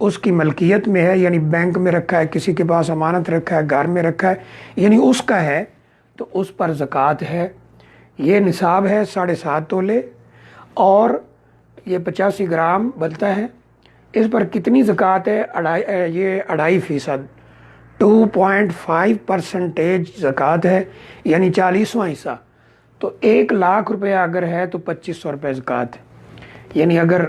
اس کی ملکیت میں ہے، یعنی بینک میں رکھا ہے، کسی کے پاس امانت رکھا ہے، گھر میں رکھا ہے، یعنی اس کا ہے، تو اس پر زکوٰۃ ہے۔ یہ نصاب ہے 7.5 تولے اور یہ 85 گرام بنتا ہے۔ اس پر کتنی زکوٰۃ ہے؟ یہ 2.5%، 2.5% زکوٰۃ ہے، یعنی 40واں حصہ۔ تو 1 لاکھ روپے اگر ہے تو 2500 روپے زکوٰۃ ہے۔ یعنی اگر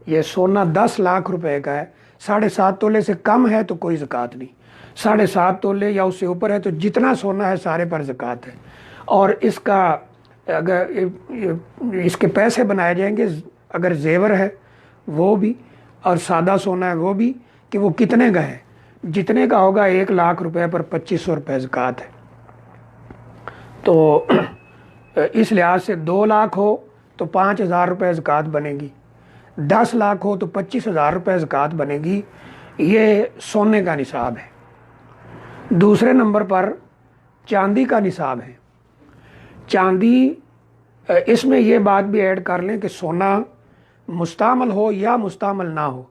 یہ سونا 10 لاکھ روپے کا ہے، 7.5 تولے سے کم ہے تو کوئی زکوٰۃ نہیں، 7.5 تولے یا اس سے اوپر ہے تو جتنا سونا ہے سارے پر زکوٰۃ ہے۔ اور اس کا اگر اس کے پیسے بنائے جائیں گے، اگر زیور ہے وہ بھی اور سادہ سونا ہے وہ بھی، کہ وہ کتنے کا ہے، جتنے کا ہوگا 1 لاکھ روپے پر 2500 روپے زکوٰۃ ہے۔ تو اس لحاظ سے 2 لاکھ ہو تو 5000 روپے زکوٰۃ بنے گی، 10 لاکھ ہو تو 25,000 روپے زکوٰۃ بنے گی۔ یہ سونے کا نصاب ہے۔ دوسرے نمبر پر چاندی کا نصاب ہے۔ چاندی، اس میں یہ بات بھی ایڈ کر لیں کہ سونا مستعمل ہو یا مستعمل نہ ہو،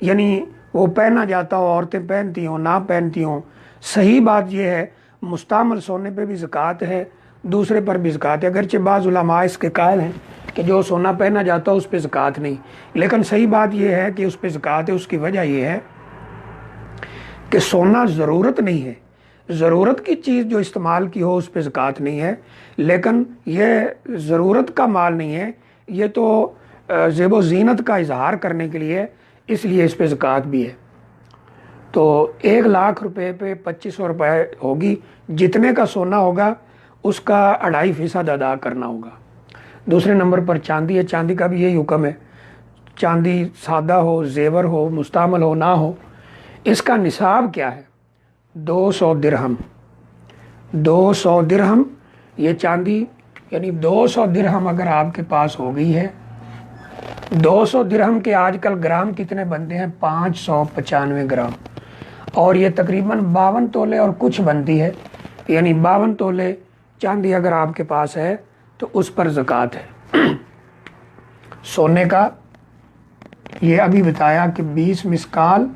یعنی وہ پہنا جاتا ہو، عورتیں پہنتی ہوں نہ پہنتی ہوں، صحیح بات یہ ہے مستعمل سونے پہ بھی زکوٰۃ ہے، دوسرے پر بھی زکوٰۃ ہے۔ اگرچہ بعض علماء اس کے قائل ہیں کہ جو سونا پہنا جاتا ہے اس پہ زکوٰۃ نہیں، لیکن صحیح بات یہ ہے کہ اس پہ زکوٰۃ ہے۔ اس کی وجہ یہ ہے کہ سونا ضرورت نہیں ہے، ضرورت کی چیز جو استعمال کی ہو اس پہ زکوٰۃ نہیں ہے، لیکن یہ ضرورت کا مال نہیں ہے، یہ تو زیب و زینت کا اظہار کرنے کے لیے، اس لیے اس پہ زکوٰۃ بھی ہے۔ تو 1 لاکھ روپے پہ 2500 روپے ہوگی، جتنے کا سونا ہوگا اس کا 2.5% ادا کرنا ہوگا۔ دوسرے نمبر پر چاندی ہے۔ چاندی کا بھی یہی حکم ہے، چاندی سادہ ہو، زیور ہو، مستعمل ہو نہ ہو۔ اس کا نصاب کیا ہے؟ 200 درہم۔ 200 درہم یہ چاندی، یعنی 200 درہم اگر آپ کے پاس ہو گئی ہے، 200 درہم کے آج کل گرام کتنے بنتے ہیں؟ 595 گرام، اور یہ تقریباً 52 تولے اور کچھ بنتی ہے، یعنی 52 تولے چاندی اگر آپ کے پاس ہے تو اس پر زکوٰۃ ہے۔ سونے کا یہ ابھی بتایا کہ 20 مسکال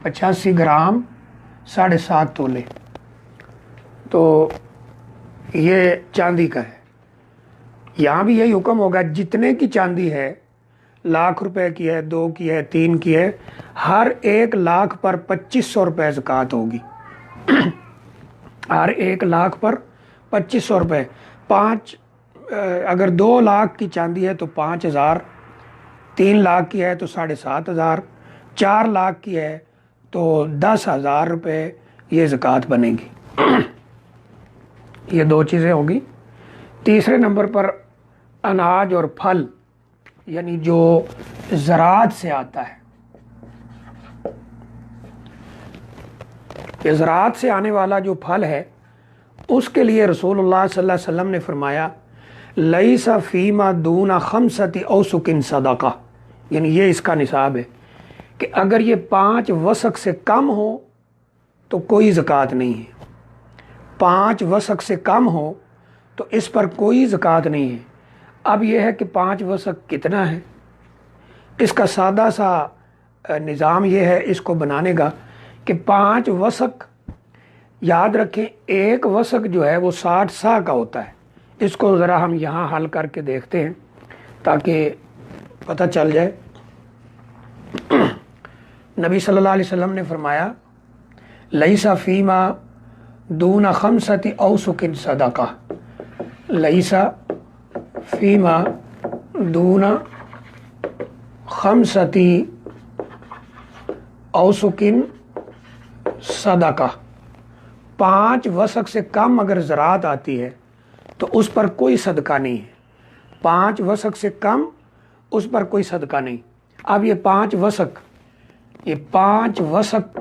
85 گرام 7.5 تولے، تو یہ چاندی کا ہے۔ یہاں بھی یہی حکم ہوگا، جتنے کی چاندی ہے، لاکھ روپے کی ہے، 2 کی ہے، 3 کی ہے، ہر 1 لاکھ پر 2500 روپے زکوٰۃ ہوگی۔ ہر 1 لاکھ پر 2500 روپے۔ اگر 2 لاکھ کی چاندی ہے تو 5000، 3 لاکھ کی ہے تو 7500، 4 لاکھ کی ہے تو 10,000 روپے یہ زکوٰۃ بنے گی۔ یہ 2 چیزیں ہوگی۔ تیسرے نمبر پر اناج اور پھل، یعنی جو زراعت سے آتا ہے، یہ زراعت سے آنے والا جو پھل ہے، اس کے لیے رسول اللہ صلی اللہ علیہ وسلم نے فرمایا لیس فیما دون 5 اوسق صدقہ، یعنی یہ اس کا نصاب ہے کہ اگر یہ 5 وسق سے کم ہو تو کوئی زکوٰۃ نہیں ہے۔ 5 وسق سے کم ہو تو اس پر کوئی زکوٰۃ نہیں ہے۔ اب یہ ہے کہ 5 وسق کتنا ہے؟ اس کا سادہ سا نظام یہ ہے اس کو بنانے کا کہ 5 وسق، یاد رکھیں 1 وسق جو ہے وہ 60 سا کا ہوتا ہے۔ اس کو ذرا ہم یہاں حل کر کے دیکھتے ہیں تاکہ پتہ چل جائے۔ نبی صلی اللہ علیہ وسلم نے فرمایا لیس فیما دون 5 اوسق صدقہ، لیس فیما دون 5 اوسق صدقہ۔ 5 وسق سے کم اگر زراعت آتی ہے تو اس پر کوئی صدقہ نہیں ہے۔ 5 وسق سے کم اس پر کوئی صدقہ نہیں۔ اب یہ 5 وسق، یہ 5 وسق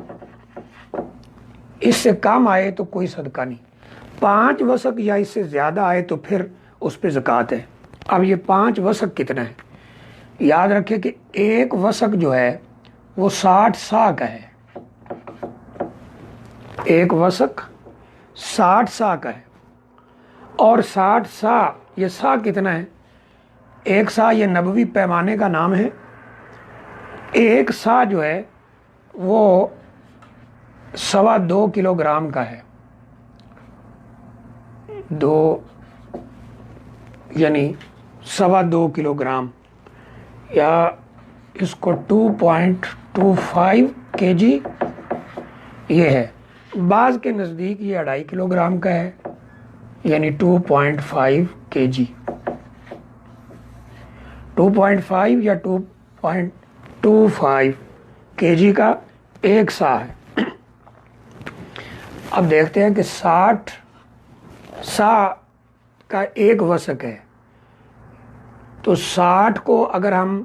اس سے کم آئے تو کوئی صدقہ نہیں، 5 وسق یا اس سے زیادہ آئے تو پھر اس پہ زکوٰۃ ہے۔ اب یہ 5 وسق کتنا ہے؟ یاد رکھیں کہ 1 وسق جو ہے وہ 60 سا کا ہے۔ 1 وسق 60 سا کا ہے، اور 60 سا، یہ سا کتنا ہے؟ 1 سا یہ نبوی پیمانے کا نام ہے۔ 1 سا جو ہے وہ 2.25 کلو گرام کا ہے، یعنی 2.25 کلو گرام، یا اس کو 2.25 کے جی یہ ہے۔ بعض کے نزدیک یہ 2.5 کلو گرام کا ہے، یعنی 2.5 کے جی، 2.5 یا 2.25 کے جی کا ایک سا ہے۔ اب دیکھتے ہیں کہ 60 سا کا ایک وسق ہے، تو 60 کو اگر ہم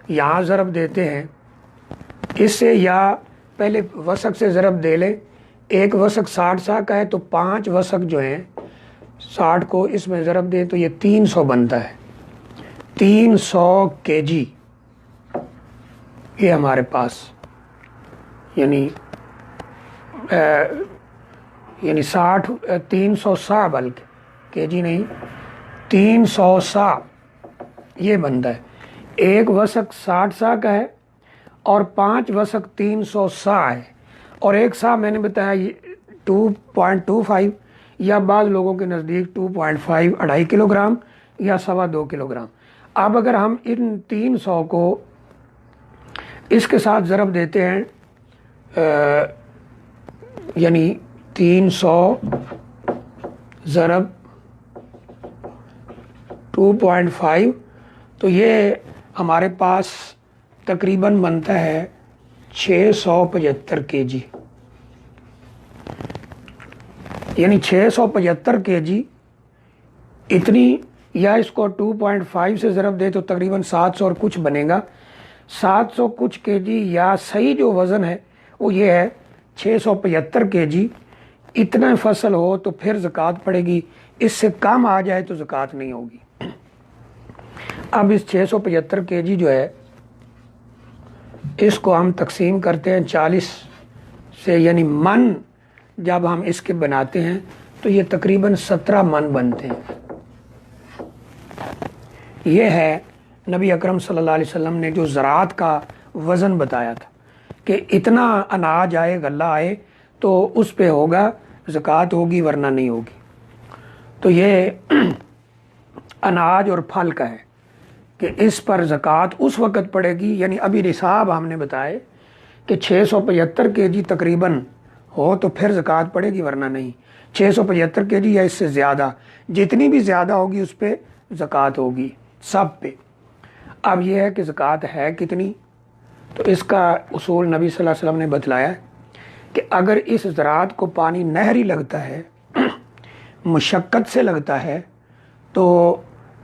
یہاں ضرب دیتے ہیں اس سے، یا پہلے وسق سے ضرب دے لیں، ایک وسق 60 سا کا ہے تو 5 وسق جو ہیں 60 کو اس میں ضرب دیں تو یہ 300 بنتا ہے، 300 کے جی یہ ہمارے پاس، یعنی 300 سا، بلکہ کے جی نہیں، 300 سا یہ بنتا ہے۔ ایک وسق 60 سا کا ہے اور 5 وسق 300 سا ہے، اور ایک سا میں نے بتایا 2.25 یا بعض لوگوں کے نزدیک 2.5 2.5 کلو گرام یا 2.25 کلو گرام۔ اب اگر ہم ان 300 کو اس کے ساتھ ضرب دیتے ہیں، یعنی 300 ضرب 2.5 تو یہ ہمارے پاس تقریباً بنتا ہے 675 کے جی، یعنی 675 کے جی اتنی، یا اس کو 2.5 سے ضرب دے تو تقریباً 700 اور کچھ بنے گا، 700 کچھ کے جی، یا صحیح جو وزن ہے وہ یہ ہے 675 کے جی۔ اتنا فصل ہو تو پھر زکوٰۃ پڑے گی، اس سے کم آ جائے تو زکوٰۃ نہیں ہوگی۔ اب اس 675 کے جی جو ہے اس کو ہم تقسیم کرتے ہیں 40 سے، یعنی من جب ہم اس کے بناتے ہیں تو یہ تقریباً 17 من بنتے ہیں۔ یہ ہے نبی اکرم صلی اللہ علیہ وسلم نے جو زراعت کا وزن بتایا تھا کہ اتنا اناج آئے، غلہ آئے تو اس پہ ہوگا زکوٰۃ ہوگی، ورنہ نہیں ہوگی۔ تو یہ اناج اور پھل کا ہے کہ اس پر زکوٰۃ اس وقت پڑے گی، یعنی ابھی نصاب ہم نے بتائے کہ 675 کے جی تقریباً ہو تو پھر زکوٰۃ پڑے گی، ورنہ نہیں۔ 675 کے جی یا اس سے زیادہ، جتنی بھی زیادہ ہوگی اس پہ زکوٰۃ ہوگی، سب پہ۔ اب یہ ہے کہ زکوٰۃ ہے کتنی، تو اس کا اصول نبی صلی اللہ علیہ وسلم نے بتلایا کہ اگر اس زراعت کو پانی نہری لگتا ہے، مشقت سے لگتا ہے، تو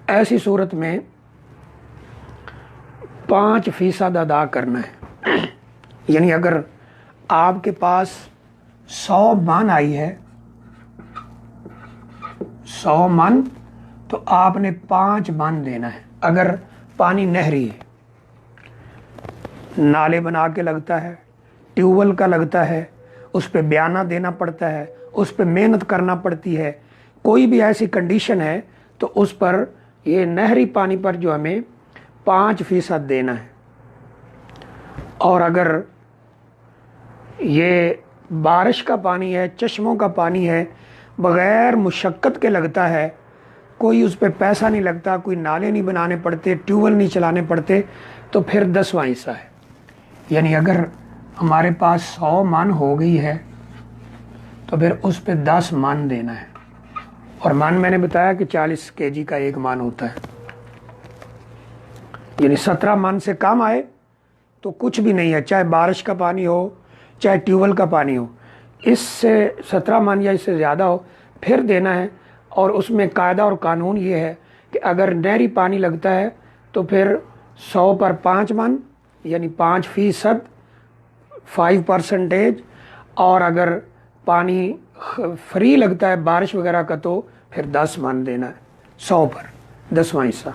ایسی صورت میں 5% ادا کرنا ہے۔ یعنی اگر آپ کے پاس 100 من آئی ہے، 100 من، تو آپ نے 5 من دینا ہے۔ اگر پانی نہری ہے، نالے بنا کے لگتا ہے، ٹیوبل کا لگتا ہے، اس پہ بیانہ دینا پڑتا ہے، اس پہ محنت کرنا پڑتی ہے، کوئی بھی ایسی کنڈیشن ہے تو اس پر یہ نہری پانی پر جو ہمیں 5% دینا ہے۔ اور اگر یہ بارش کا پانی ہے، چشموں کا پانی ہے، بغیر مشقت کے لگتا ہے، کوئی اس پہ پیسہ نہیں لگتا، کوئی نالے نہیں بنانے پڑتے، ٹیوبل نہیں چلانے پڑتے، تو پھر 10واں حصہ ہے۔ یعنی اگر ہمارے پاس 100 من ہو گئی ہے تو پھر اس پہ 10 من دینا ہے، اور من میں نے بتایا کہ 40 کے جی کا ایک من ہوتا ہے، یعنی 17 من سے کم آئے تو کچھ بھی نہیں ہے، چاہے بارش کا پانی ہو چاہے ٹیوبل کا پانی ہو، اس سے 17 من یا اس سے زیادہ ہو پھر دینا ہے۔ اور اس میں قاعدہ اور قانون یہ ہے کہ اگر نہری پانی لگتا ہے تو پھر 100 پر 5 من، یعنی 5%، 5%، اور اگر پانی فری لگتا ہے بارش وغیرہ کا تو پھر 10 من دینا ہے 100 پر، 10واں حصہ۔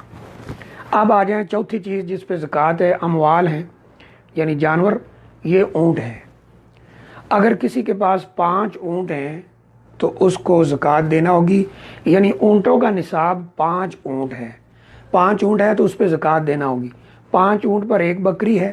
اب آ جائیں چوتھی چیز جس پہ زکوٰۃ ہے، اموال ہیں، یعنی جانور، یہ اونٹ ہے۔ اگر کسی کے پاس 5 اونٹ ہیں تو اس کو زکوٰۃ دینا ہوگی، یعنی اونٹوں کا نصاب 5 اونٹ ہے، 5 اونٹ ہے تو اس پہ زکوٰۃ دینا ہوگی۔ 5 اونٹ پر ایک بکری ہے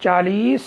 40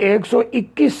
121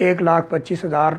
1,25,000,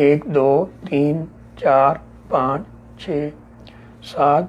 1 2 3 4 5 6 7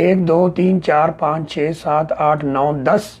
1 2 3 4 5 6 7 8 9 10।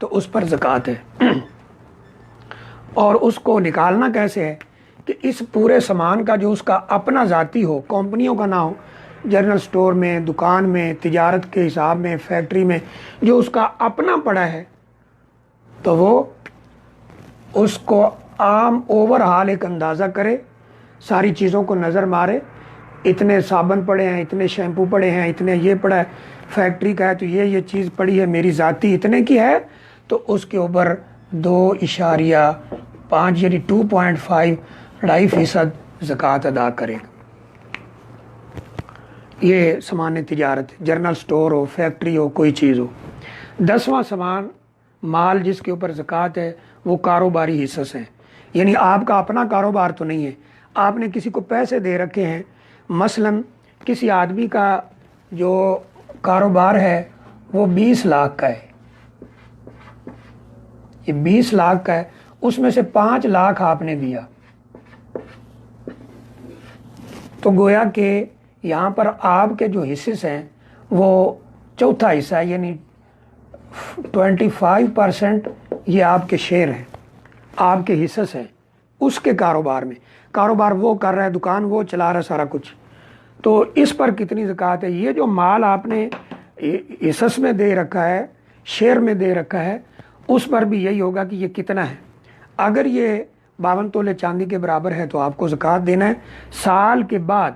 تو اس پر زکوٰۃ ہے۔ اور اس کو نکالنا کیسے ہے کہ اس پورے سامان کا جو اس کا اپنا ذاتی ہو، کمپنیوں کا نہ ہو، جنرل سٹور میں، دکان میں، تجارت کے حساب میں، فیکٹری میں جو اس کا اپنا پڑا ہے، تو وہ اس کو عام اوور ہال ایک اندازہ کرے، ساری چیزوں کو نظر مارے، اتنے صابن پڑے ہیں، اتنے شیمپو پڑے ہیں، اتنے یہ پڑا ہے، فیکٹری کا ہے تو یہ چیز پڑی ہے، میری ذاتی اتنے کی ہے، تو اس کے اوپر 2.5 یعنی 2.5 زکوٰۃ ادا کرے گا۔ یہ سامان تجارت، جنرل سٹور ہو، فیکٹری ہو، کوئی چیز ہو۔ 10واں سامان مال جس کے اوپر زکوٰۃ ہے وہ کاروباری حصص ہیں، یعنی آپ کا اپنا کاروبار تو نہیں ہے، آپ نے کسی کو پیسے دے رکھے ہیں۔ مثلا کسی آدمی کا جو کاروبار ہے وہ 20 لاکھ کا ہے، یہ 20 لاکھ کا ہے، اس میں سے 5 لاکھ آپ نے دیا، تو گویا کہ یہاں پر آپ کے جو حصص ہیں وہ چوتھا حصہ ہے، یعنی 25% یہ آپ کے شیئر ہیں، آپ کے حصص ہیں اس کے کاروبار میں۔ کاروبار وہ کر رہا ہے، دکان وہ چلا رہا ہے، سارا کچھ، تو اس پر کتنی زکوٰۃ ہے؟ یہ جو مال آپ نے حصص میں دے رکھا ہے، شیئر میں دے رکھا ہے، اس پر بھی یہی ہوگا کہ یہ کتنا ہے۔ اگر یہ 52 تولے چاندی کے برابر ہے تو آپ کو زکوٰۃ دینا ہے، سال کے بعد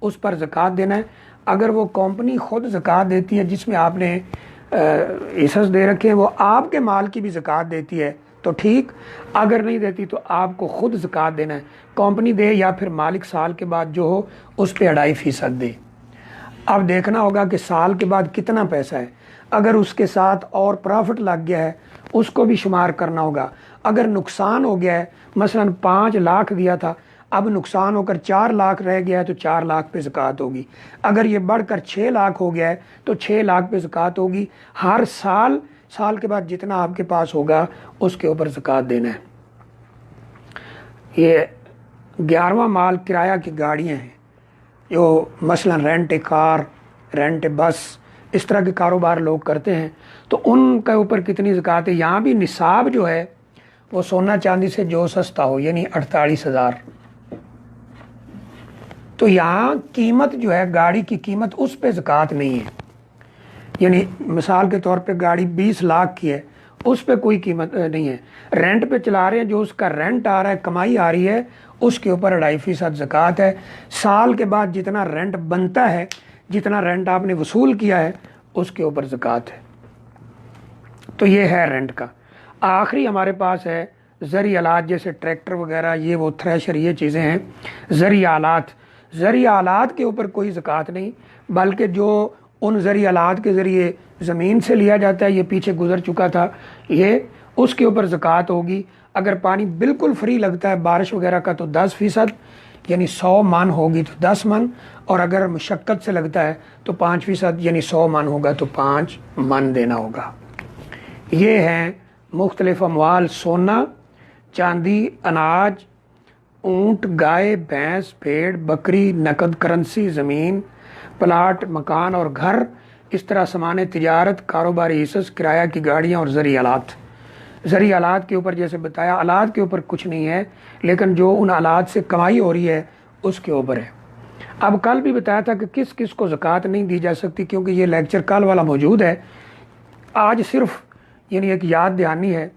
اس پر زکوٰۃ دینا ہے۔ اگر وہ کمپنی خود زکوٰۃ دیتی ہے جس میں آپ نے حصص دے رکھے ہیں، وہ آپ کے مال کی بھی زکوٰۃ دیتی ہے تو ٹھیک، اگر نہیں دیتی تو آپ کو خود زکوٰۃ دینا ہے، کمپنی دے یا پھر مالک سال کے بعد جو ہو اس پہ 2.5% دے۔ اب دیکھنا ہوگا کہ سال کے بعد کتنا پیسہ ہے، اگر اس کے ساتھ اور پرافٹ لگ گیا ہے اس کو بھی شمار کرنا ہوگا۔ اگر نقصان ہو گیا ہے، مثلا 5 لاکھ دیا تھا، اب نقصان ہو کر 4 لاکھ رہ گیا ہے تو 4 لاکھ پہ زکوٰۃ ہوگی۔ اگر یہ بڑھ کر 6 لاکھ ہو گیا ہے تو 6 لاکھ پہ زکوٰۃ ہوگی۔ ہر سال کے بعد جتنا آپ کے پاس ہوگا اس کے اوپر زکوٰۃ دینا ہے۔ یہ 11واں مال کرایہ کی گاڑیاں ہیں، جو مثلا رینٹ کار، رینٹ بس، اس طرح کے کاروبار لوگ کرتے ہیں، تو ان کے اوپر کتنی زکوٰۃ ہے؟ یہاں بھی نصاب جو ہے وہ سونا چاندی سے جو سستا ہو، یعنی 48,000، تو یہاں قیمت جو ہے گاڑی کی قیمت، اس پہ زکوٰۃ نہیں ہے۔ یعنی مثال کے طور پہ گاڑی 20 لاکھ کی ہے، اس پہ کوئی قیمت نہیں ہے۔ رینٹ پہ چلا رہے ہیں، جو اس کا رینٹ آ رہا ہے، کمائی آ رہی ہے، اس کے اوپر 2.5% زکوٰۃ ہے۔ سال کے بعد جتنا رینٹ بنتا ہے، جتنا رینٹ آپ نے وصول کیا ہے، اس کے اوپر زکوٰۃ ہے۔ تو یہ ہے رینٹ کا۔ آخری ہمارے پاس ہے زرعی آلات، جیسے ٹریکٹر وغیرہ، یہ وہ تھریشر، یہ چیزیں ہیں زرعی آلات۔ زرعی آلات کے اوپر کوئی زکوٰۃ نہیں، بلکہ جو ان زرعی آلات کے ذریعے زمین سے لیا جاتا ہے، یہ پیچھے گزر چکا تھا، یہ اس کے اوپر زکوٰۃ ہوگی۔ اگر پانی بالکل فری لگتا ہے بارش وغیرہ کا تو 10%، یعنی 100 من ہوگی تو 10 من، اور اگر مشقت سے لگتا ہے تو 5%، یعنی 100 من ہوگا تو 5 من دینا ہوگا۔ یہ ہیں مختلف اموال: سونا، چاندی، اناج، اونٹ، گائے، بھینس، بھیڑ، بکری، نقد کرنسی، زمین، پلاٹ، مکان اور گھر، اس طرح سامان تجارت، کاروباری حصص، کرایہ کی گاڑیاں اور زرعی آلات۔ زرعی آلات کے اوپر جیسے بتایا، آلات کے اوپر کچھ نہیں ہے، لیکن جو ان آلات سے کمائی ہو رہی ہے اس کے اوپر ہے۔ اب کل بھی بتایا تھا کہ کس کس کو زکوٰۃ نہیں دی جا سکتی، کیونکہ یہ لیکچر کل والا موجود ہے۔ آج صرف یعنی ایک یاد دہانی ہے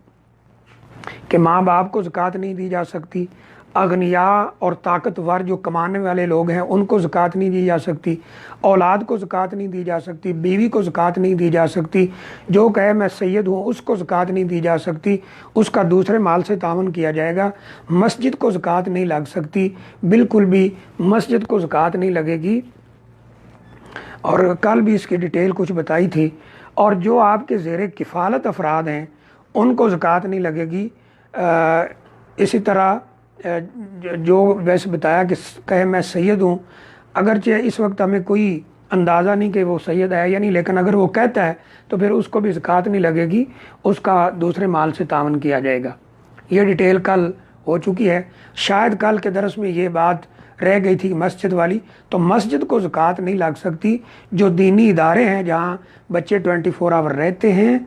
کہ ماں باپ کو زکوٰۃ نہیں دی جا سکتی، اغنیاء اور طاقتور جو کمانے والے لوگ ہیں ان کو زکوٰۃ نہیں دی جا سکتی، اولاد کو زکوٰۃ نہیں دی جا سکتی، بیوی کو زکوٰۃ نہیں دی جا سکتی، جو کہے میں سید ہوں اس کو زکوٰۃ نہیں دی جا سکتی، اس کا دوسرے مال سے تعاون کیا جائے گا۔ مسجد کو زکوٰۃ نہیں لگ سکتی، بالکل بھی مسجد کو زکوٰۃ نہیں لگے گی، اور کل بھی اس کی ڈیٹیل کچھ بتائی تھی۔ اور جو آپ کے زیر کفالت افراد ہیں ان کو زکوٰۃ نہیں لگے گی۔ اسی طرح جو ویسے بتایا کہ کہے میں سید ہوں، اگرچہ اس وقت ہمیں کوئی اندازہ نہیں کہ وہ سید ہے یا نہیں، لیکن اگر وہ کہتا ہے تو پھر اس کو بھی زکوٰۃ نہیں لگے گی، اس کا دوسرے مال سے تعاون کیا جائے گا۔ یہ ڈیٹیل کل ہو چکی ہے، شاید کل کے درس میں یہ بات رہ گئی تھی مسجد والی۔ تو مسجد کو زکوٰۃ نہیں لگ سکتی۔ جو دینی ادارے ہیں جہاں بچے 24 آور رہتے ہیں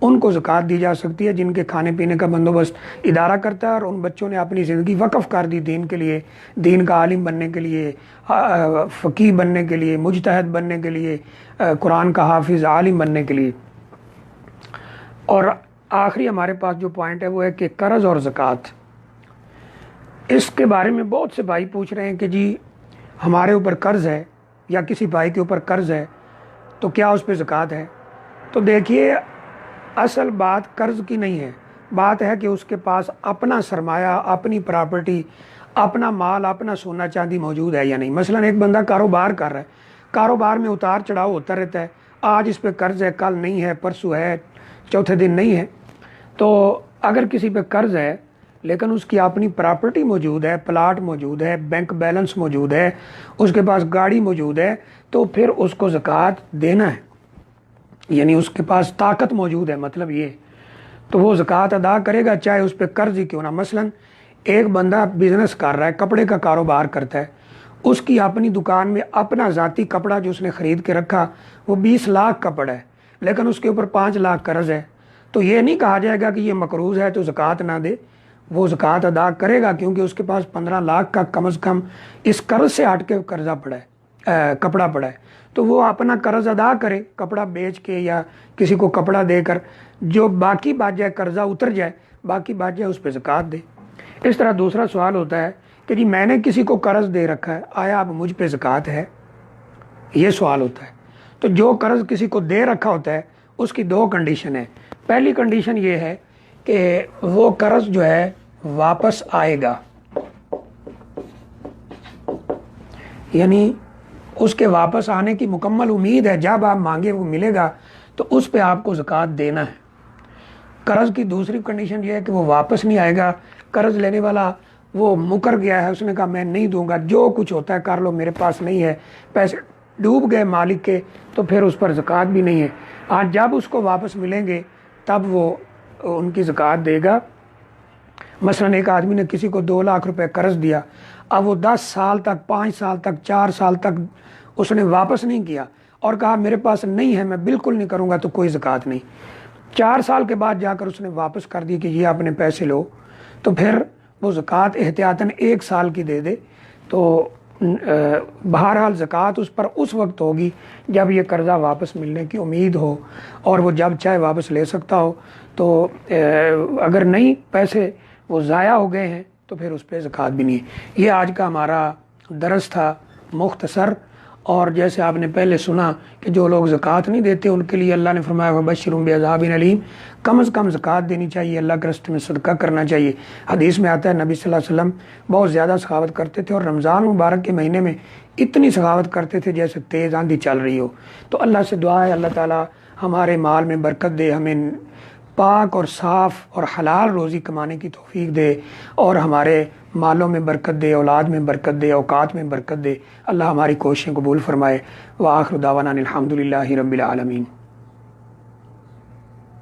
ان کو زکوٰۃ دی جا سکتی ہے جن کے کھانے پینے کا بندوبست ادارہ کرتا ہے، اور ان بچوں نے اپنی زندگی وقف کر دی دین کے لیے، دین کا عالم بننے کے لیے، فقیہ بننے کے لیے، مجتہد بننے کے لیے، قرآن کا حافظ عالم بننے کے لیے۔ اور آخری ہمارے پاس جو پوائنٹ ہے وہ ہے کہ قرض اور زکوٰۃ، اس کے بارے میں بہت سے بھائی پوچھ رہے ہیں کہ جی ہمارے اوپر قرض ہے یا کسی بھائی کے اوپر قرض ہے تو کیا اس پہ زکوٰۃ ہے؟ تو دیکھیے، اصل بات قرض کی نہیں ہے، بات ہے کہ اس کے پاس اپنا سرمایہ، اپنی پراپرٹی، اپنا مال، اپنا سونا چاندی موجود ہے یا نہیں۔ مثلا ایک بندہ کاروبار کر رہا ہے، کاروبار میں اتار چڑھاؤ ہوتا رہتا ہے، آج اس پہ قرض ہے، کل نہیں ہے، پرسوں ہے، چوتھے دن نہیں ہے۔ تو اگر کسی پہ قرض ہے لیکن اس کی اپنی پراپرٹی موجود ہے، پلاٹ موجود ہے، بینک بیلنس موجود ہے، اس کے پاس گاڑی موجود ہے، تو پھر اس کو زکوٰۃ دینا ہے، یعنی اس کے پاس طاقت موجود ہے، مطلب یہ، تو وہ زکوٰۃ ادا کرے گا چاہے اس پہ قرض ہی کیوں نہ۔ مثلا ایک بندہ بزنس کر رہا ہے، کپڑے کا کاروبار کرتا ہے، اس کی اپنی دکان میں اپنا ذاتی کپڑا جو اس نے خرید کے رکھا وہ 20 لاکھ کا پڑا ہے، لیکن اس کے اوپر 5 لاکھ قرض ہے، تو یہ نہیں کہا جائے گا کہ یہ مقروض ہے تو زکوٰۃ نہ دے، وہ زکوٰۃ ادا کرے گا، کیونکہ اس کے پاس 15 لاکھ کا کم از کم اس قرض سے ہٹ کے قرضہ پڑا ہے، کپڑا پڑا ہے، تو وہ اپنا قرض ادا کرے، کپڑا بیچ کے یا کسی کو کپڑا دے کر، جو باقی بچ جائے قرضہ اتر جائے، باقی بچ جائے اس پہ زکوٰۃ دے۔ اس طرح دوسرا سوال ہوتا ہے کہ جی میں نے کسی کو قرض دے رکھا ہے، آیا اب مجھ پہ زکوٰۃ ہے؟ یہ سوال ہوتا ہے۔ تو جو قرض کسی کو دے رکھا ہوتا ہے اس کی 2 کنڈیشن ہے۔ پہلی کنڈیشن یہ ہے کہ وہ قرض جو ہے واپس آئے گا، یعنی اس کے واپس آنے کی مکمل امید ہے، جب آپ مانگے وہ ملے گا، تو اس پہ آپ کو زکوٰۃ دینا ہے۔ قرض کی دوسری کنڈیشن یہ ہے کہ وہ واپس نہیں آئے گا، قرض لینے والا وہ مکر گیا ہے، اس نے کہا میں نہیں دوں گا، جو کچھ ہوتا ہے کر لو، میرے پاس نہیں ہے، پیسے ڈوب گئے مالک کے، تو پھر اس پر زکوٰۃ بھی نہیں ہے۔ آج جب اس کو واپس ملیں گے تب وہ ان کی زکوٰۃ دے گا۔ مثلا ایک آدمی نے کسی کو 2 لاکھ روپے قرض دیا، اب وہ 10 سال تک، 5 سال تک، 4 سال تک اس نے واپس نہیں کیا اور کہا میرے پاس نہیں ہے، میں بالکل نہیں کروں گا، تو کوئی زکوٰۃ نہیں۔ 4 سال کے بعد جا کر اس نے واپس کر دی کہ یہ اپنے پیسے لو، تو پھر وہ زکوٰۃ احتیاطاً 1 سال کی دے دے، تو بہرحال زکوٰۃ اس پر اس وقت ہوگی جب یہ قرضہ واپس ملنے کی امید ہو، اور وہ جب چاہے واپس لے سکتا ہو۔ تو اگر نہیں، پیسے وہ ضائع ہو گئے ہیں، تو پھر اس پہ زکوٰۃ بھی نہیں ہے۔ یہ آج کا ہمارا درس تھا، مختصر، اور جیسے آپ نے پہلے سنا کہ جو لوگ زکوٰۃ نہیں دیتے ان کے لیے اللہ نے فرمایا وَبَشِّرْهُم بِعَذَابٍ أَلِيمٍ، کم از کم زکوٰۃ دینی چاہیے، اللہ کے راستے میں صدقہ کرنا چاہیے۔ حدیث میں آتا ہے نبی صلی اللہ علیہ وسلم بہت زیادہ سخاوت کرتے تھے، اور رمضان مبارک کے مہینے میں اتنی سخاوت کرتے تھے جیسے تیز آندھی چل رہی ہو۔ تو اللہ سے دعا ہے اللہ تعالیٰ ہمارے مال میں برکت دے، ہمیں پاک اور صاف اور حلال روزی کمانے کی توفیق دے، اور ہمارے مالوں میں برکت دے، اولاد میں برکت دے، اوقات میں برکت دے۔ اللہ ہماری کوششیں قبول فرمائے۔ وآخر دعوانا الحمدللہ رب العالمین۔